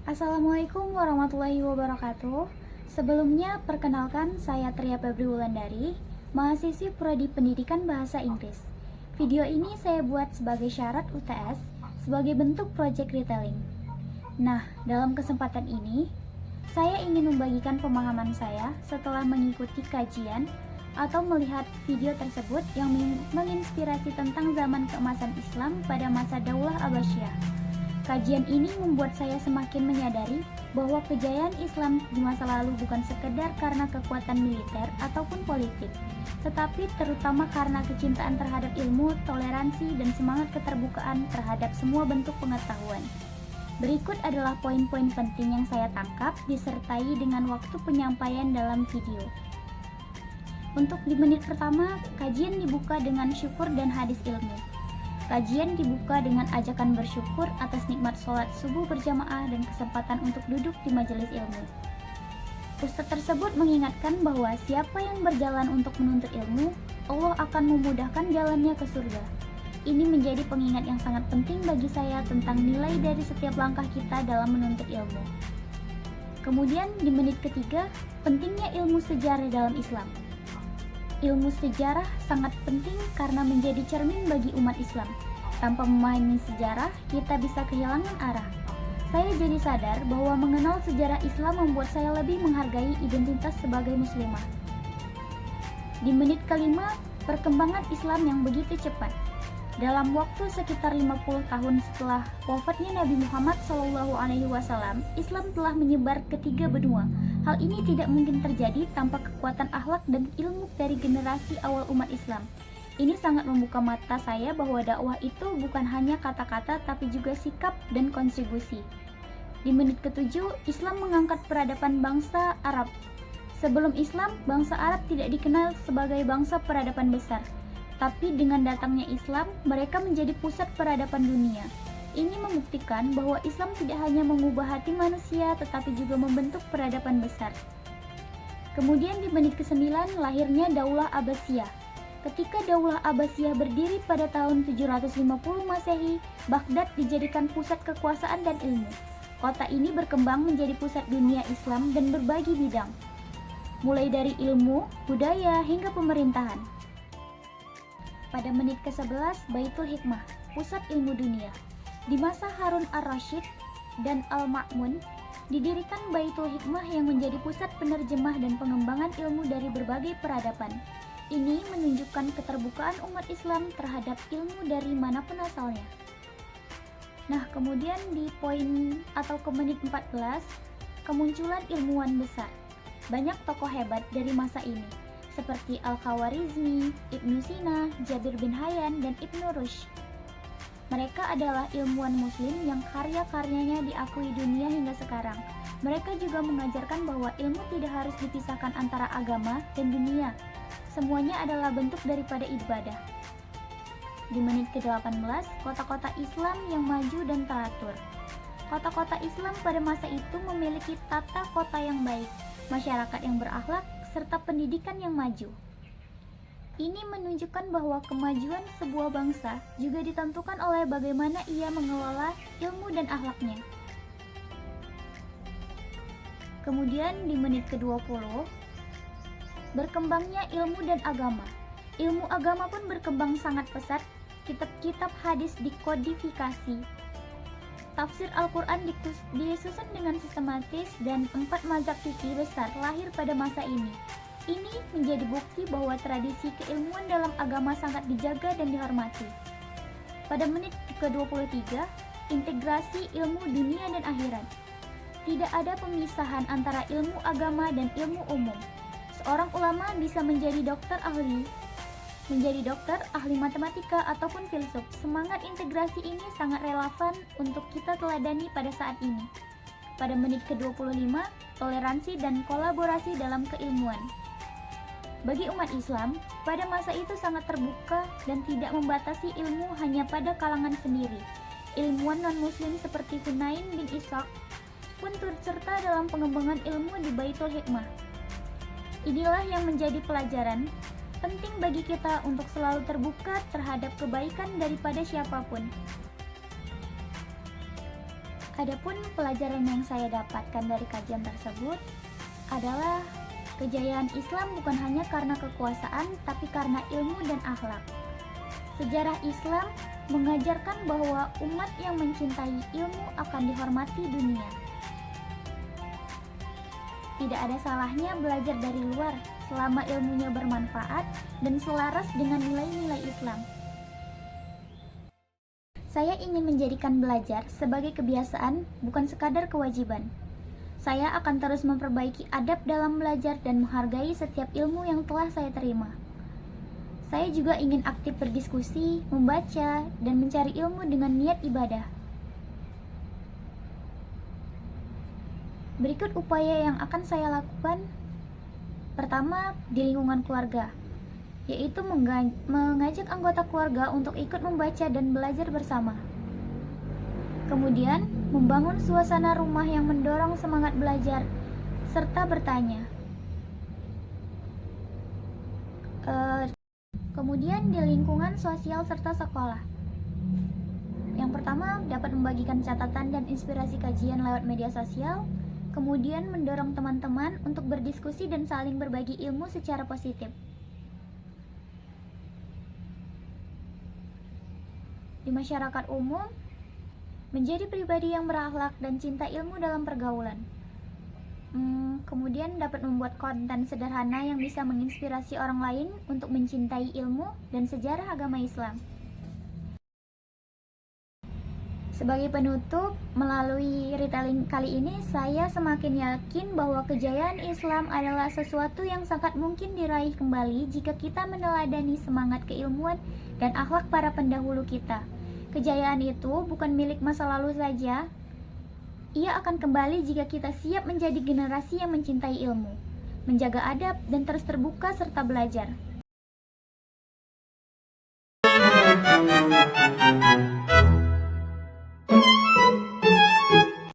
Assalamualaikum warahmatullahi wabarakatuh. Sebelumnya, perkenalkan saya Tria Febri Wulandari, mahasiswi Prodi Pendidikan Bahasa Inggris. Video ini saya buat sebagai syarat UTS sebagai bentuk project retelling. Nah, dalam kesempatan ini, saya ingin membagikan pemahaman saya setelah mengikuti kajian atau melihat video tersebut yang menginspirasi tentang zaman keemasan Islam pada masa Daulah Abbasiyah. Kajian ini membuat saya semakin menyadari bahwa kejayaan Islam di masa lalu bukan sekedar karena kekuatan militer ataupun politik, tetapi terutama karena kecintaan terhadap ilmu, toleransi, dan semangat keterbukaan terhadap semua bentuk pengetahuan. Berikut adalah poin-poin penting yang saya tangkap disertai dengan waktu penyampaian dalam video. Untuk di menit pertama, kajian dibuka dengan syukur dan hadis ilmu. Kajian dibuka dengan ajakan bersyukur atas nikmat sholat subuh berjamaah dan kesempatan untuk duduk di majelis ilmu. Ustadz tersebut mengingatkan bahwa siapa yang berjalan untuk menuntut ilmu, Allah akan memudahkan jalannya ke surga. Ini menjadi pengingat yang sangat penting bagi saya tentang nilai dari setiap langkah kita dalam menuntut ilmu. Kemudian di menit ketiga, pentingnya ilmu sejarah dalam Islam. Ilmu sejarah sangat penting karena menjadi cermin bagi umat Islam. Tanpa memahami sejarah, kita bisa kehilangan arah. Saya jadi sadar bahwa mengenal sejarah Islam membuat saya lebih menghargai identitas sebagai muslimah. Di menit kelima, perkembangan Islam yang begitu cepat. Dalam waktu sekitar 50 tahun setelah wafatnya Nabi Muhammad SAW, Islam telah menyebar ke 3 benua. Hal ini tidak mungkin terjadi tanpa kekuatan akhlak dan ilmu dari generasi awal umat Islam. Ini sangat membuka mata saya bahwa dakwah itu bukan hanya kata-kata tapi juga sikap dan kontribusi. Di menit ketujuh, Islam mengangkat peradaban bangsa Arab. Sebelum Islam, bangsa Arab tidak dikenal sebagai bangsa peradaban besar. Tapi dengan datangnya Islam, mereka menjadi pusat peradaban dunia. Ini membuktikan bahwa Islam tidak hanya mengubah hati manusia, tetapi juga membentuk peradaban besar. Kemudian di menit ke-9, lahirnya Daulah Abbasiyah. Ketika Daulah Abbasiyah berdiri pada tahun 750 Masehi, Baghdad dijadikan pusat kekuasaan dan ilmu. Kota ini berkembang menjadi pusat dunia Islam dan berbagi bidang, mulai dari ilmu, budaya, hingga pemerintahan. Pada menit ke-11, Baitul Hikmah, pusat ilmu dunia. Di masa Harun ar-Rasyid dan Al-Ma'mun, didirikan Baitul Hikmah yang menjadi pusat penerjemah dan pengembangan ilmu dari berbagai peradaban. Ini menunjukkan keterbukaan umat Islam terhadap ilmu dari manapun asalnya. Nah, kemudian di poin atau ke menit 14, kemunculan ilmuwan besar. Banyak tokoh hebat dari masa ini, seperti Al-Khawarizmi, Ibnu Sina, Jabir bin Hayyan, dan Ibnu Rushd. Mereka adalah ilmuwan muslim yang karya-karyanya diakui dunia hingga sekarang. Mereka juga mengajarkan bahwa ilmu tidak harus dipisahkan antara agama dan dunia. Semuanya adalah bentuk daripada ibadah. Di menit ke-18, kota-kota Islam yang maju dan teratur. Kota-kota Islam pada masa itu memiliki tata kota yang baik, masyarakat yang berakhlak, serta pendidikan yang maju. Ini menunjukkan bahwa kemajuan sebuah bangsa juga ditentukan oleh bagaimana ia mengelola ilmu dan akhlaknya. Kemudian di menit ke-20, berkembangnya ilmu dan agama. Ilmu agama pun berkembang sangat pesat, kitab-kitab hadis dikodifikasi. Tafsir Al-Quran disusun dengan sistematis dan 4 mazhab fikih besar lahir pada masa ini. Ini menjadi bukti bahwa tradisi keilmuan dalam agama sangat dijaga dan dihormati. Pada menit ke-23, integrasi ilmu dunia dan akhirat. Tidak ada pemisahan antara ilmu agama dan ilmu umum. Seorang ulama bisa menjadi dokter ahli matematika ataupun filsuf. Semangat integrasi ini sangat relevan untuk kita teladani pada saat ini. Pada menit ke-25, toleransi dan kolaborasi dalam keilmuan. Bagi umat Islam, pada masa itu sangat terbuka dan tidak membatasi ilmu hanya pada kalangan sendiri. Ilmuwan non-muslim seperti Hunain bin Ishaq pun turut serta dalam pengembangan ilmu di Baitul Hikmah. Inilah yang menjadi pelajaran penting bagi kita untuk selalu terbuka terhadap kebaikan daripada siapapun. Adapun pelajaran yang saya dapatkan dari kajian tersebut adalah kejayaan Islam bukan hanya karena kekuasaan, tapi karena ilmu dan akhlak. Sejarah Islam mengajarkan bahwa umat yang mencintai ilmu akan dihormati dunia. Tidak ada salahnya belajar dari luar selama ilmunya bermanfaat dan selaras dengan nilai-nilai Islam. Saya ingin menjadikan belajar sebagai kebiasaan, bukan sekadar kewajiban. Saya akan terus memperbaiki adab dalam belajar dan menghargai setiap ilmu yang telah saya terima. Saya juga ingin aktif berdiskusi, membaca, dan mencari ilmu dengan niat ibadah. Berikut upaya yang akan saya lakukan. Pertama, di lingkungan keluarga, yaitu mengajak anggota keluarga untuk ikut membaca dan belajar bersama. Kemudian, membangun suasana rumah yang mendorong semangat belajar, serta bertanya. Kemudian, di lingkungan sosial serta sekolah. Yang pertama, dapat membagikan catatan dan inspirasi kajian lewat media sosial. Kemudian, mendorong teman-teman untuk berdiskusi dan saling berbagi ilmu secara positif. Di masyarakat umum, menjadi pribadi yang berakhlak dan cinta ilmu dalam pergaulan. Kemudian dapat membuat konten sederhana yang bisa menginspirasi orang lain untuk mencintai ilmu dan sejarah agama Islam. Sebagai penutup, melalui retelling kali ini, saya semakin yakin bahwa kejayaan Islam adalah sesuatu yang sangat mungkin diraih kembali jika kita meneladani semangat keilmuan dan akhlak para pendahulu kita. Kejayaan itu bukan milik masa lalu saja. Ia akan kembali jika kita siap menjadi generasi yang mencintai ilmu, menjaga adab, dan terus terbuka serta belajar.